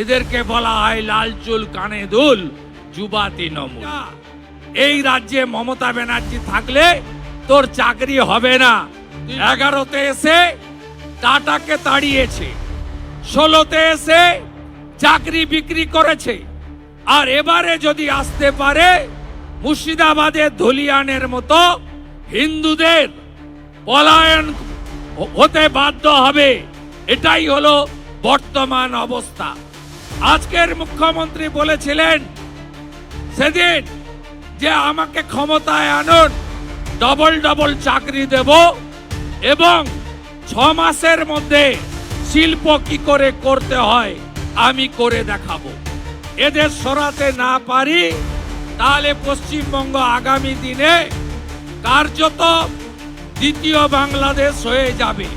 এদেরকে বলা হয় লাল চুল কানে দুল যুবা তৃণমূল। এই রাজ্যে মমতা ব্যানার্জি থাকলে তোর চাকরি হবে না। 11তে এসে টাটাকে তাড়িয়েছে, 16তে এসে চাকরি বিক্রি করেছে, আর এবারে যদি আসতে পারে মুর্শিদাবাদের ধুলিয়ানের মতো হিন্দুদের পলায়ন হতে বাধ্য হবে। এটাই হলো বর্তমান অবস্থা। আজকের মুখ্যমন্ত্রী বলেছিলেন সেদিন যে আমাকে ক্ষমতায় আনুন, ডবল ডবল চাকরি দেব এবং 6 মাসের মধ্যে শিল্প কি করে করতে হয় আমি করে দেখাবো। এদের সরাতে না পারি তাহলে পশ্চিমবঙ্গ আগামী দিনে কার্যত দ্বিতীয় বাংলাদেশ হয়ে যাবে।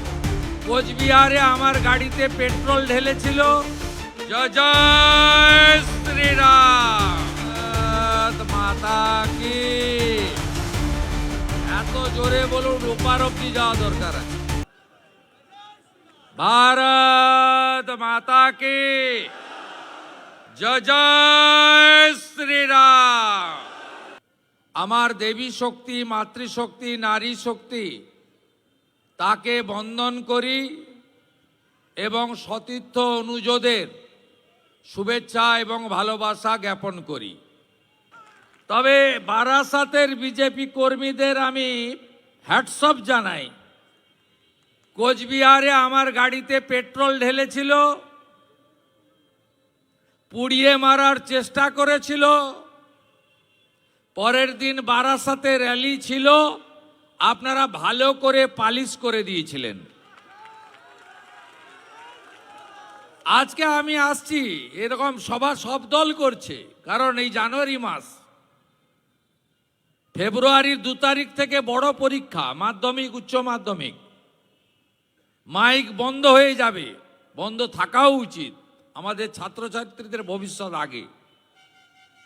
কোচবিহারে আমার গাড়িতে পেট্রোল ঢেলেছিল। জয় জয় শ্রীরাম, মাতা কি। এত জোরে বলুন, ওপার অব্দি যাওয়া দরকার আছে। ভারত মাতা কি জয় জয় শ্রীরাম। আমার দেবী শক্তি, মাতৃশক্তি, নারী শক্তি তাকে বন্দন করি এবং সতীর্থ অনুজদের শুভেচ্ছা এবং ভালোবাসা জ্ঞাপন করি। তবে বারাসাতের বিজেপি কর্মীদের আমি হ্যাটস অফ জানাই। কোচবিহারে আমার গাড়িতে পেট্রোল ঢেলেছিল, পুড়িয়ে মারার চেষ্টা করেছিল। পরের দিন বারাসাতে র্যালি ছিল, আপনারা ভালো করে পালিশ করে দিয়েছিলেন। আজকে আমি আসছি, এরকম সভা সব দল করছে, কারণ এই জানুয়ারি মাস, ফেব্রুয়ারির 2 তারিখ থেকে বড় পরীক্ষা, মাধ্যমিক উচ্চ মাধ্যমিক। মাইক বন্ধ হয়ে যাবে, বন্ধ থাকাও উচিত, আমাদের ছাত্রছাত্রীদের ভবিষ্যৎ আগে।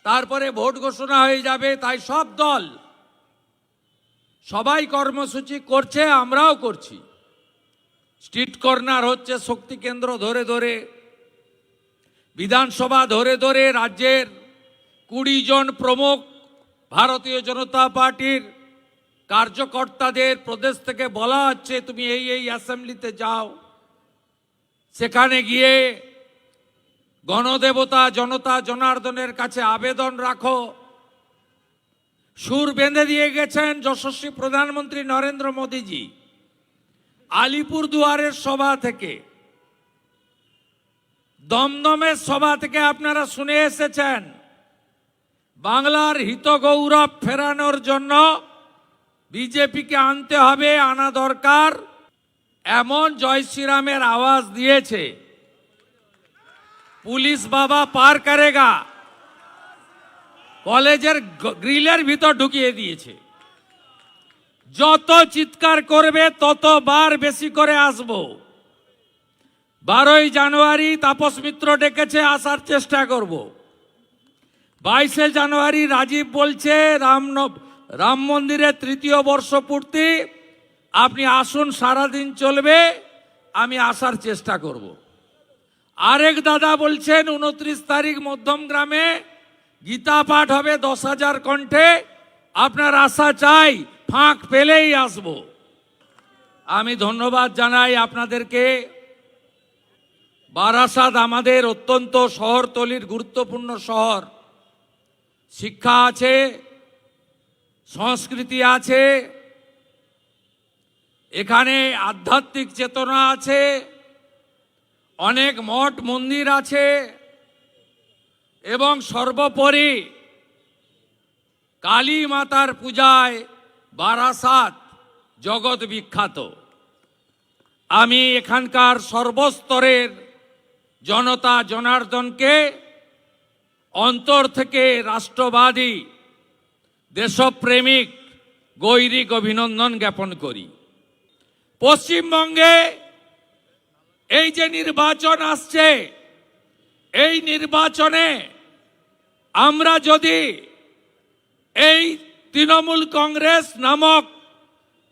তারপরে ভোট ঘোষণা হয়ে যাবে, তাই সব দল সবাই কর্মসূচি করছে, আমরাও করছি। স্ট্রিট কর্নার হচ্ছে শক্তি কেন্দ্র ধরে ধরে, বিধানসভা ধরে ধরে, রাজ্যের 20 জন প্রমুখ ভারতীয় জনতা পার্টির কার্যকর্তাদের প্রদেশ থেকে বলা হচ্ছে তুমি এই এই অ্যাসেম্বলিতে যাও, সেখানে গিয়ে গণদেবতা জনতা জনার্দনের কাছে আবেদন রাখো। সুর বেঁধে দিয়ে গেছেন যশস্বী প্রধানমন্ত্রী নরেন্দ্র মোদীজি। আলিপুরদুয়ারের সভা থেকে, দমদমের সভা থেকে আপনারা শুনে এসেছেন বাংলার হিত গৌরব ফেরানোর জন্য বিজেপিকে আনতে হবে, আনা দরকার, এমন জয় শ্রীরামের আওয়াজ দিয়েছে। পুলিশ বাবা পার করেগা কলেজের গ্রিলের ভিতর ঢুকিয়ে দিয়েছে। যত চিৎকার করবে ততবার বেশি করে আসব। 12ই জানুয়ারি তাপস মিত্র ডেকেছে, আসার চেষ্টা করব। 22শে জানুয়ারি রাজীব বলছে রাম মন্দিরের 3য় বর্ষপূর্তি, আপনি আসুন, সারাদিন চলবে, আমি আসার চেষ্টা করব। আরেক দাদা বলছেন 29 তারিখ মধ্যমগ্রামে গীতা পাঠ হবে 10,000 কণ্ঠে, আপনার আশা চাই, ফাঁক পেলেই আসব। আমি ধন্যবাদ জানাই আপনাদেরকে। বারাসাত আমাদের অত্যন্ত শহরতলির গুরুত্বপূর্ণ শহর। শিক্ষা আছে, সংস্কৃতি আছে, এখানে আধ্যাত্মিক চেতনা আছে, অনেক মঠ মন্দির আছে এবং সর্বোপরি কালী মাতার পূজায় বারাসাত জগৎ বিখ্যাত। আমি এখানকার সর্বস্তরের জনতা জনার্দনকে অন্তর থেকে রাষ্ট্রবাদী দেশপ্রেমিক গৈরিক অভিনন্দন জ্ঞাপন করি। পশ্চিমবঙ্গে এই যে নির্বাচন আসছে, এই নির্বাচনে আমরা যদি এই তৃণমূল কংগ্রেস নামক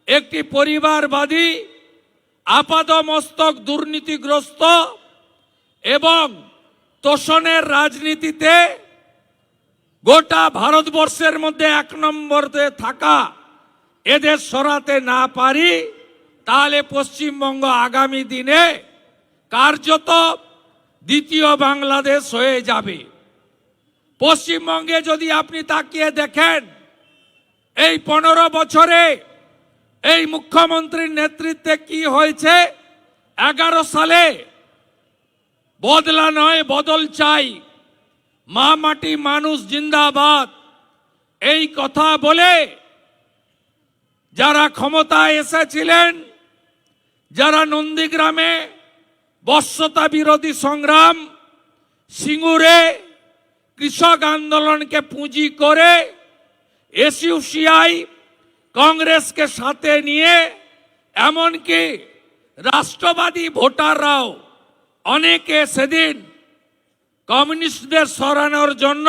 একটি পরিবারবাদী আপাদমস্তক দুর্নীতিগ্রস্ত এবং তোষণের রাজনীতিতে গোটা ভারতবর্ষের মধ্যে 1 নম্বরে থাকা এদের সরাতে না পারি, তাহলে পশ্চিমবঙ্গ আগামী দিনে কার্যত দ্বিতীয় বাংলাদেশ হয়ে যাবে। পশ্চিমবঙ্গে যদি আপনি তাকিয়ে দেখেন, এই 15 বছরে এই মুখ্যমন্ত্রীর নেতৃত্বে কি হয়েছে। 11 সালে বদলা নয় বদল চাই, মা মাটি মানুষ জিন্দাবাদ এই কথা বলে যারা ক্ষমতায় এসেছিলেন, যারা নন্দীগ্রামে বর্ষতা বিরোধী সংগ্রাম, সিঙ্গুরে কৃষক আন্দোলনকে পুঁজি করে এসইউসিআই কংগ্রেসকে সাথে নিয়ে এমনকি রাষ্ট্রবাদী ভোটাররাও অনেকে সেদিন কমিউনিস্টদের সরানোর জন্য,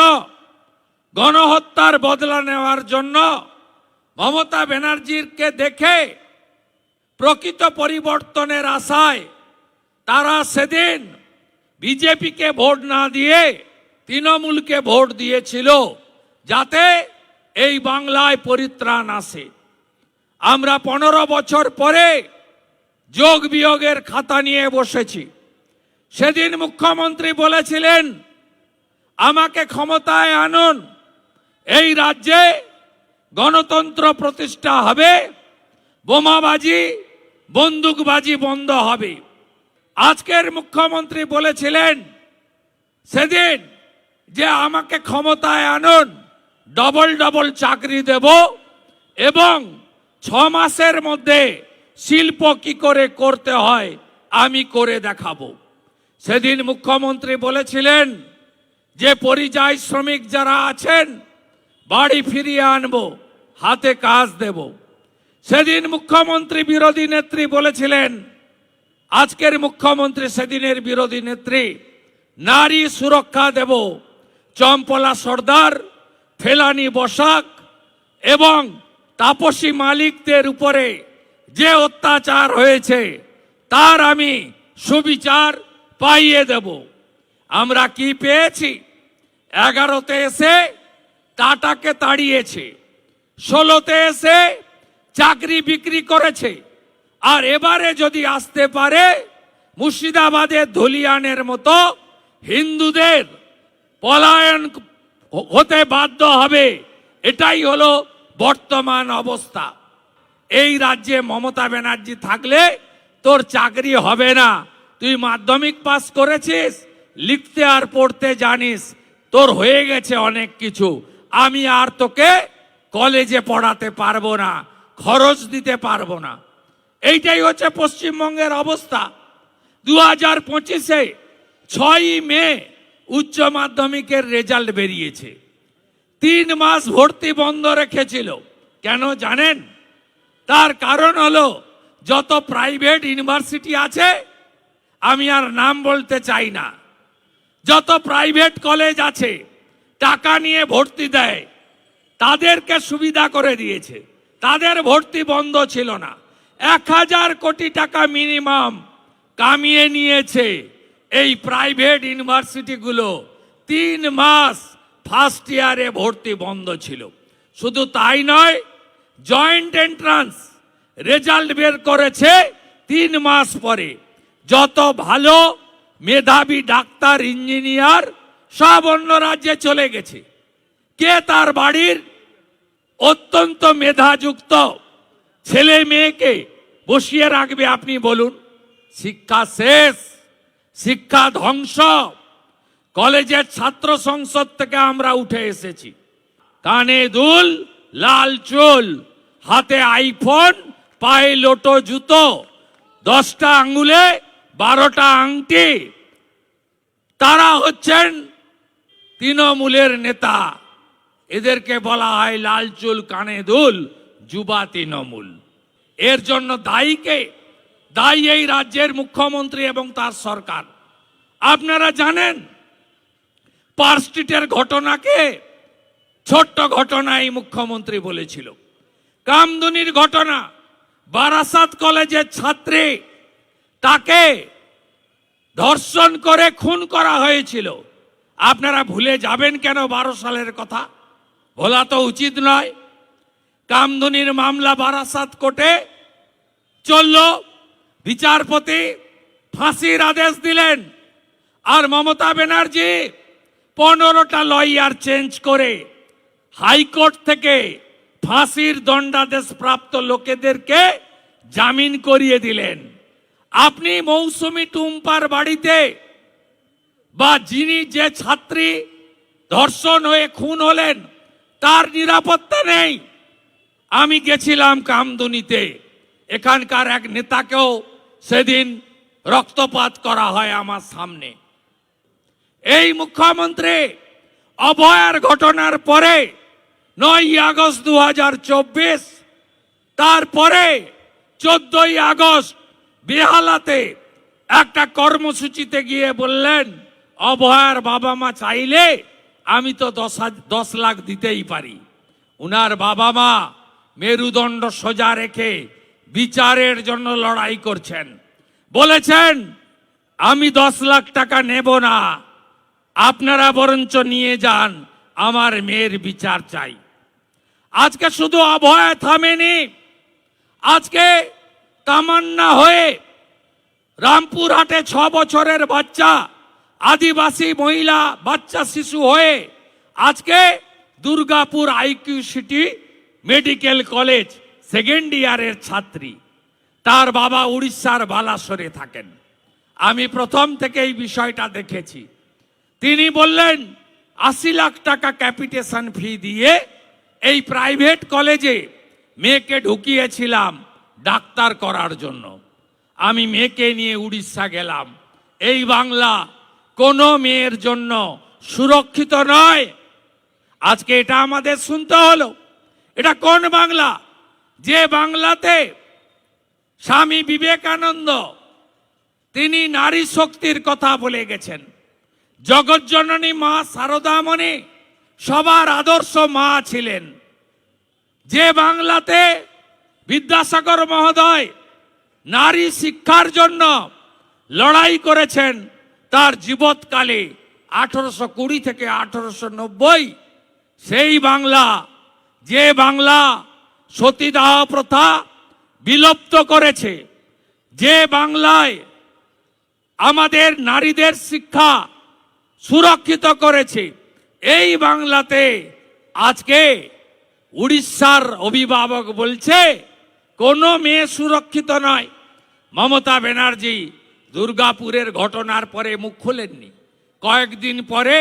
গণহত্যার বদলা নেওয়ার জন্য মমতা ব্যানার্জিকে দেখে প্রকৃত পরিবর্তনের আশায় তারা সেদিন বিজেপিকে ভোট না দিয়ে তৃণমূলকে ভোট দিয়েছিল, যাতে এই বাংলায় পরিত্রাণ আসে। আমরা 15 বছর পরে যোগ বিয়োগের খাতা নিয়ে বসেছি। সেদিন মুখ্যমন্ত্রী বলেছিলেন, আমাকে ক্ষমতায় আনুন, এই রাজ্যে গণতন্ত্র প্রতিষ্ঠা হবে, বোমাবাজি বন্দুকবাজি বন্ধ হবে। আজকের মুখ্যমন্ত্রী বলেছিলেন সেদিন যে আমাকে ক্ষমতায় আনুন, ডবল ডবল চাকরি দেব এবং 6 মাসের মধ্যে শিল্প কি করে করতে হয় আমি করে দেখাবো। সেদিন মুখ্যমন্ত্রী বলেছিলেন যে পরিযায়ী শ্রমিক যারা আছেন বাড়ি ফিরিয়ে আনবো, হাতে কাজ দেব। সেদিন মুখ্যমন্ত্রী বিরোধী নেত্রী বলেছিলেন, আজকের মুখ্যমন্ত্রী সেদিনের বিরোধী নেত্রী, নারী সুরক্ষা দেব। চম্পলা সর্দার, ফেলানি বসাক এবং তাপসী মালিকদের উপরে যে অত্যাচার হয়েছে তার আমি সুবিচার পাইয়ে দেব। আমরা কি পেয়েছি? 11তে এসে টাটাকে তাড়িয়েছে, 16তে এসে চাকরি বিক্রি করেছে, আর এবারে যদি আসতে পারে মুর্শিদাবাদের ধুলিয়ানের মতো হিন্দুদের পলায়ন হতে বাধ্য হবে। এটাই হলো বর্তমান অবস্থা। এই রাজ্যে মমতা ব্যানার্জি থাকলে তোর চাকরি হবে না। তুই মাধ্যমিক পাস করেছিস, লিখতে আর পড়তে জানিস, তোর হয়ে গেছে অনেক কিছু, আমি আর তোকে কলেজে পড়াতে পারবো না, খরচ দিতে পারবো না। এইটাই হচ্ছে পশ্চিমবঙ্গের অবস্থা। 2025-এ 6ই মে উচ্চ মাধ্যমিকের রেজাল্ট বেরিয়েছে। 3 মাস ভর্তি বন্ধ রেখেছিল। কেন জানেন? তার কারণ হলো যত প্রাইভেট ইউনিভার্সিটি আছে, আমি আর নাম বলতে চাই না, যত প্রাইভেট কলেজ আছে টাকা নিয়ে ভর্তি দেয়, তাদেরকে সুবিধা করে দিয়েছে, তাদের ভর্তি বন্ধ ছিল না। 1000 কোটি টাকা মিনিমাম কামিয়ে নিয়েছে এই প্রাইভেট ইউনিভার্সিটিগুলো। 3 মাস ফার্স্ট ইয়ারে ভর্তি বন্ধ ছিল। শুধু তাই নয়, জয়েন্ট এন্ট্রান্স রেজাল্ট বের করেছে 3 মাস পরে। যত ভালো মেধাবী ডাক্তার, ইঞ্জিনিয়ার সব অন্য রাজ্যে চলে গেছে। কে তার বাড়ির অত্যন্ত মেধাযুক্ত ছেলে মেয়েকে বসিয়ে রাখবে আপনি বলুন? শিক্ষা শেষ, শিক্ষা ধ্বংস। কলেজের ছাত্র সংসদ থেকে আমরা উঠে এসেছি। কানে দুল, লাল চুল, হাতে আইফোন, পায়ে লোটো জুতো, 10টা আঙ্গুলে 12টা আংটি। তারা হচ্ছেন তৃণমূলের নেতা। এদেরকে বলা হয় লাল চুল, কানে দুল, যুবা তৃণমূল। এর জন্য দায়ী এই রাজ্যের মুখ্যমন্ত্রী এবং তার সরকার। আপনারা জানেন পার্ক স্ট্রিটের ঘটনাকে ছোট্ট ঘটনা এই মুখ্যমন্ত্রী বলেছিল। কামদুনির ঘটনা, বারাসাত কলেজের ছাত্রী, তাকে ধর্ষণ করে খুন করা হয়েছিল। আপনারা ভুলে যাবেন কেন 12 সালের কথা? ভোলা তো উচিত নয়। কামদুনির মামলা বারাসাত কোর্টে চলল, বিচারপতি ফাঁসির আদেশ দিলেন, আর মমতা ব্যানার্জি 15টা লয়ার চেঞ্জ করে হাইকোর্ট থেকে ফাঁসির দণ্ডাদেশ প্রাপ্ত লোকেদেরকে জামিন করিয়ে দিলেন। আপনি মৌসুমী টুম্পার বাড়িতে বা যিনি যে ছাত্রী ধর্ষণ হয়ে খুন হলেন তার নিরাপত্তা নেই। আমি গেছিলাম কামদুনিতে, এখানকার এক নেতাকেও সেদিন রক্তপাত করা হয় আমার সামনে। এই মুখ্যমন্ত্রী অভয়ার ঘটনার পরে 9ই আগস্ট 2024, তারপরে 14ই আগস্ট বেহালাতে একটা কর্মসূচিতে গিয়ে বললেন, অভয়ার বাবা মা চাইলে আমি তো 10 লাখ দিতেই পারি। উনার বাবা মা মেরুদণ্ড সোজা রেখে বিচারের জন্য লড়াই করছেন। বলেছেন, আমি 10 লাখ টাকা নেব না, আপনারা বরঞ্চ নিয়ে যান, আমার মেয়ের বিচার চাই। আজকে শুধু অভয় থামেনি, আজকে তামান্না হয়ে রামপুরহাটে 6 বছরের বাচ্চা আদিবাসী মহিলা বাচ্চা শিশু হয়ে আজকে Durgapur IQ City Medical College second ইয়ারের ছাত্রী, তার বাবা উড়িষ্যার বালাসরে থাকেন। আমি প্রথম থেকে এই বিষয়টা দেখেছি। তিনি বললেন 80 লাখ টাকা ক্যাপিটেশন ফি দিয়ে এই প্রাইভেট কলেজে মেয়েকে ঢুকিয়েছিলাম ডাক্তার করার জন্য। আমি মেয়েকে নিয়ে উড়িষ্যা গেলাম। এই বাংলা কোনো মেয়ের জন্য সুরক্ষিত নয়। আজকে এটা আমাদের শুনতে হলো। এটা কোন বাংলা? যে বাংলাতে স্বামী বিবেকানন্দ তিনি নারী শক্তির কথা বলে গেছেন। জগজ্জননী মা শারদামণি সবার আদর্শ মা ছিলেন। যে বাংলাতে বিদ্যাসাগর মহোদয় নারী শিক্ষার জন্য লড়াই করেছেন তার জীবৎকালে 1820 থেকে 1890, সেই বাংলা, যে বাংলা সতীদাহ প্রথা বিলুপ্ত করেছে, যে বাংলায় আমাদের নারীদের শিক্ষা সুরক্ষিত করেছে, এই বাংলাতে আজকে উড়িষ্যার অভিভাবক বলছে কোনো মেয়ে সুরক্ষিত নয়। মমতা ব্যানার্জি দুর্গাপুরের ঘটনার পরে মুখ খোলেননি। কয়েকদিন পরে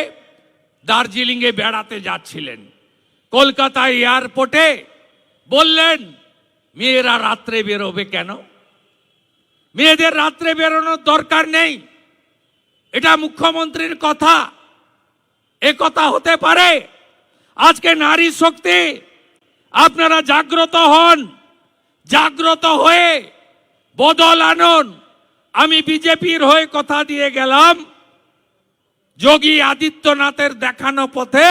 দার্জিলিংয়ে বেড়াতে যাচ্ছিলেন, কলকাতা এয়ারপোর্টে বললেন মেয়েরা রাত্রে বেরোবে কেন? মেয়েদের রাত্রে বেরোনোর দরকার নেই। এটা মুখ্যমন্ত্রীর কথা। এ কথা হতে পারে? আজকে নারী শক্তি, আপনারা জাগ্রত হন, জাগ্রত হয়ে বদল আনুন। আমি বিজেপির হয়ে কথা দিয়ে গেলাম, যোগী আদিত্যনাথের দেখানো পথে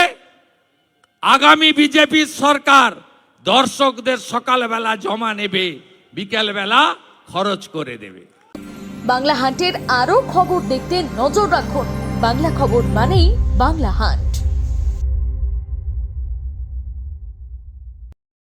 আগামী বিজেপি সরকার দর্শকদের সকালবেলা জমা নেবে, বিকেলবেলা খরচ করে দেবে। বাংলা হান্টের আরো খবর দেখতে নজর রাখুন। বাংলা খবর মানেই বাংলা হান্ট।